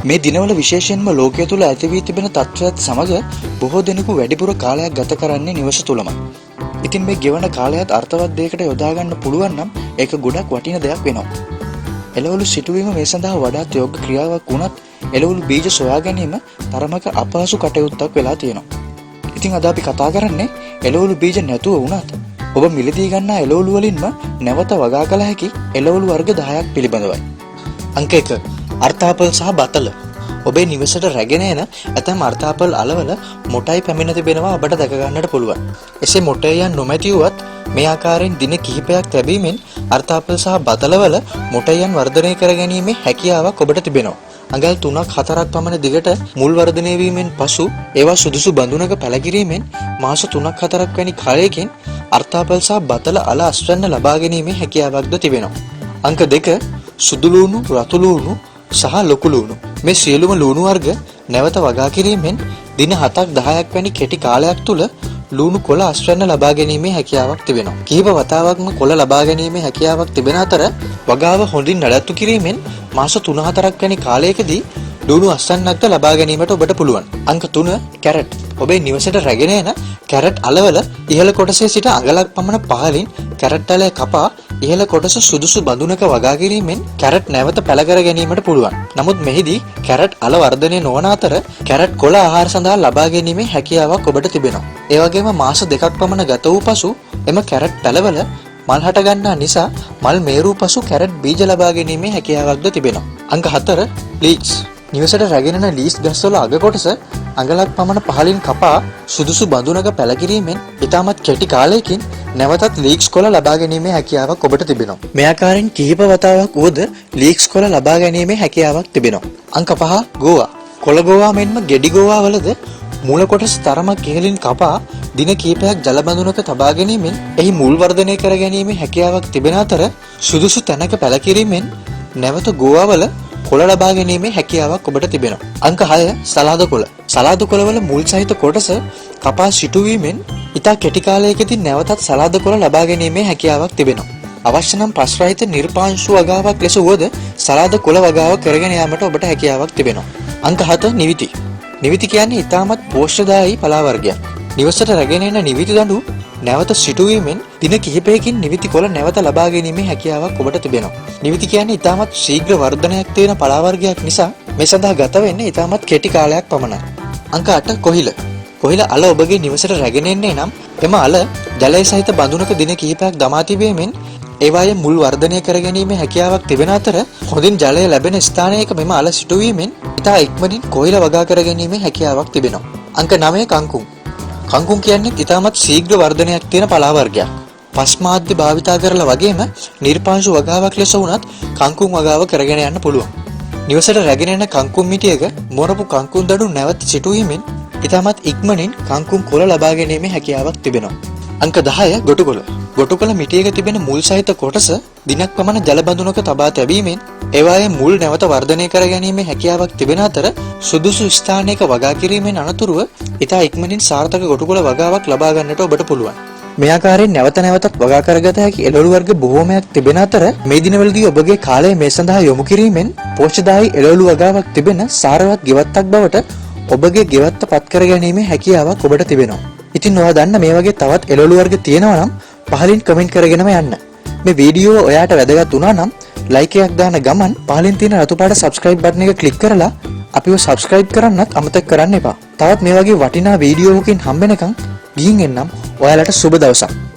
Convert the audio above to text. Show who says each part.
Speaker 1: මේ දිනවල විශේෂයෙන්ම ලෝකයේ තුල ඇති වී තිබෙන තත්ත්වයත් සමග බොහෝ දෙනෙකු වැඩිපුර කාලයක් ගත කරන්නේ නිවස තුලමයි. ඉතින් මේ ගෙවන කාලයත් අර්ථවත් දෙයකට යොදා ගන්න පුළුවන් නම් ඒක ගොඩක් වටින දෙයක් වෙනවා. එළවලු සිටුවීම මේ සඳහා වඩාත් යෝග්‍ය ක්‍රියාවක් වුණත් එළවලු බීජ සොයා ගැනීම තරමක අපහසු කටයුත්තක් වෙලා තියෙනවා. ඉතින් අද අපි කතා කරන්නේ එළවලු බීජ නැතුව වුණත් ඔබ මිලදී ගන්නා එළවලු වලින්ම නැවත වගා කළ හැකි එළවලු වර්ග 10ක් පිළිබඳවයි. අංක 1. අර්ථාපල් සහ බතල. ඔබේ නිවසට රැගෙන එන ඇතැම් අර්ථාපල් අලවල මොටයි පැමිණ තිබෙනවා ඔබට දැක ගන්නට පුළුවන්. එසේ මොටයයන් නොමැති වුවත් මේ ආකාරයෙන් දින කිහිපයක් ලැබීමෙන් අර්ථාපල් සහ බතලවල මොටයයන් වර්ධනය කර ගැනීමේ හැකියාවක් ඔබට තිබෙනවා. අඟල් 3ක් 4ක් පමණ දිගට මුල් වර්ධනය වීමෙන් පසු ඒවා සුදුසු බඳුනක පැලකිරීමෙන් මාස 3ක් 4ක් වැනි කාලයකින් අර්ථාපල් සහ බතල අල අස්වැන්න ලබා ගැනීමේ හැකියාවක්ද තිබෙනවා. අංක 2. සුදු ලූණු, රතු ලූණු සහ ලොකු ලූණු. මේ සියලුම ලූණු වර්ග නැවත වගා කිරීමෙන් දින 7ක් 10ක් වැනි කෙටි කාලයක් තුල ලූණු කොළ අස්වැන්න ලබා ගැනීමේ හැකියාවක් තිබෙනවා. කිහිප වතාවක්ම කොළ ලබා ගැනීමේ හැකියාවක් තිබෙන අතර වගාව හොඳින් නඩත්තු කිරීමෙන් මාස 3-4ක් වැනි කාලයකදී ලූණු අස්වැන්නක්ද ලබා ගැනීමට ඔබට පුළුවන්. අංක 3. කැරට්. ඔබේ නිවසට රැගෙන එන කැරට් අලවල ඉහළ කොටසේ සිට අඟලක් පමණ පහළින් කැරට් අලය කපා ඉහළ කොටස සුදුසු බඳුනක වගා කිරීමෙන් කැරට් නැවත පැල කර ගැනීමට පුළුවන්. නමුත් මෙහිදී කැරට් අල වර්ධනය නොවන අතර කැරට් කොළ ආහාර සඳහා ලබා ගැනීමේ හැකියාවක් ඔබට තිබෙනවා. ඒ වගේම මාස 2ක් පමණ ගත වූ පසු එම කැරට් පැලවල මල් හට ගන්නා නිසා මල් මේරූ පසු කැරට් බීජ ලබා ගැනීමේ හැකියාවක්ද තිබෙනවා. අංක 4. ලීක්ස්. නිවසට රැගෙන එන ලීස් ගස්වල අග කොටස අඟලක් පමණ පහළින් කපා සුදුසු බඳුනක පැලකිරීමෙන් ඉතාමත් කෙටි කාලයකින් නැවතත් ලීක්ස් කොළ ලබා ගැනීමේ හැකියාවක් ඔබට තිබෙනවා. මේ ආකාරයෙන් කිහිප වතාවක් වුවද ලීක්ස් කොළ ලබා ගැනීමේ හැකියාවක් තිබෙනවා. අංක 5. ගෝවා. කොළ ගෝවා මෙන්ම ගෙඩි ගෝවා වලද මූල කොටස තරමක් ඉහළින් කපා දින කිහිපයක් ජල බඳුනක තබා ගැනීමෙන් එහි මුල් වර්ධනය කර ගැනීමේ හැකියාවක් තිබෙන අතර සුදුසු තැනක පැලකිරීමෙන් නැවත ගෝවා වල කොළ ලබා ගැනීමේ හැකියාවක් ඔබට තිබෙනවා. අංක 6. සලාද කොළ. සලාද කොළවල මුල් සහිත කොටස කපා සිටුවීමෙන් ඉතා කෙටි කාලයකදී නැවතත් සලාද කොළ ලබා ගැනීමේ හැකියාවක් තිබෙනවා. අවශ්‍ය නම් පස්රහිත නිර්පාංශු වගාවක් ලෙස වුවද සලාද කොළ වගාව කරගෙන යාමට ඔබට හැකියාවක් තිබෙනවා. අංක 7. නිවිති. නිවිති කියන්නේ ඉතාමත් පෝෂ්‍යදායී පලා වර්ගයක්. නිවසට රැගෙන එන නිවිති දඬු නැවත සිටුවීමෙන් දින කිහිපයකින් නිවිති කොළ නැවත ලබා ගැනීමේ හැකියාවක් ඔබට තිබෙනවා. නිවිති කියන්නේ ඉතාමත් ශීඝ්‍ර වර්ධනයක් තියෙන පලා වර්ගයක් නිසා මේ සඳහා ගත වෙන්නේ ඉතාමත් කෙටි කාලයක් පමණයි. අංක 8. කොහිල. කොහිල අල ඔබගේ නිවසට රැගෙන එන්නේ නම් එම අල ජලය සහිත බඳුනක දින කිහිපයක් දමා තිබීමෙන් ඒවායේ මුල් වර්ධනය කර ගැනීමේ හැකියාවක් තිබෙන අතර හොඳින් ජලය ලැබෙන ස්ථානයක මෙම අල සිටුවීමෙන් ඉතා ඉක්මනින් කොහිල වගා කර ගැනීමේ හැකියාවක් තිබෙනවා. අංක 9. කංකුම්. කංකුම් කියන්නේ ඉතාමත් ශීඝ්‍ර වර්ධනයක් තියෙන පලා වර්ගයක්. පස් මාධ්‍ය භාවිතා කරලා වගේම නිර්පාංශු වගාවක් ලෙස වුණත් කංකුම් වගාව කරගෙන යන්න පුළුවන්. නිවසට රැගෙන එන කංකුම් මිටියක මොරපු කංකුම් දඩු නැවත සිටුවීමෙන් ඉතාමත් ඉක්මනින් කංකුම් කොළ ලබා ගැනීමේ හැකියාවක් තිබෙනවා. අංක 10. ගොටුකොළ. ගොටුකොළ මිටියක තිබෙන මුල් සහිත කොටස දිනක් පමණ ජල බඳුනක තබා තැබීමෙන් ඒවායේ මුල් නැවත වර්ධනය කර ගැනීමේ හැකියාවක් තිබෙන අතර සුදුසු ස්ථානයක වගා කිරීමෙන් අනතුරුව ඉතා ඉක්මනින් සාර්ථක ගොටුකොළ වගාවක් ලබා ගන්නට ඔබට පුළුවන්. මේ ආකාරයෙන් නැවත නැවතත් වගා කරගත හැකි එළවලු වර්ග බොහෝමයක් තිබෙන අතර මේ දිනවලදී ඔබගේ කාලය මේ සඳහා යොමු කිරීමෙන් පෝෂ්‍යදායී එළවලු වගාවක් තිබෙන සාරවත් ගෙවත්තක් බවට ඔබගේ ගෙවත්ත පත් කර ගැනීමේ හැකියාවක් ඔබට තිබෙනවා. ඉතින් ඔයා දන්න මේ වගේ තවත් එළවලු වර්ග තියෙනවා නම් පහලින් කමෙන්ට් කරගෙනම යන්න. මේ වීඩියෝ ඔයාට වැදගත් වුණා නම් ලයික් එකක් දාන ගමන් පහලින් තියෙන රතු පාට subscribe button එක click කරලා අපිව subscribe කරන්නත් අමතක කරන්න එපා. තවත් මේ වගේ වටිනා වීඩියෝවකින් හම්බෙනකන් ගිහින් එන්නම්. ඔයාලට සුබ දවසක්.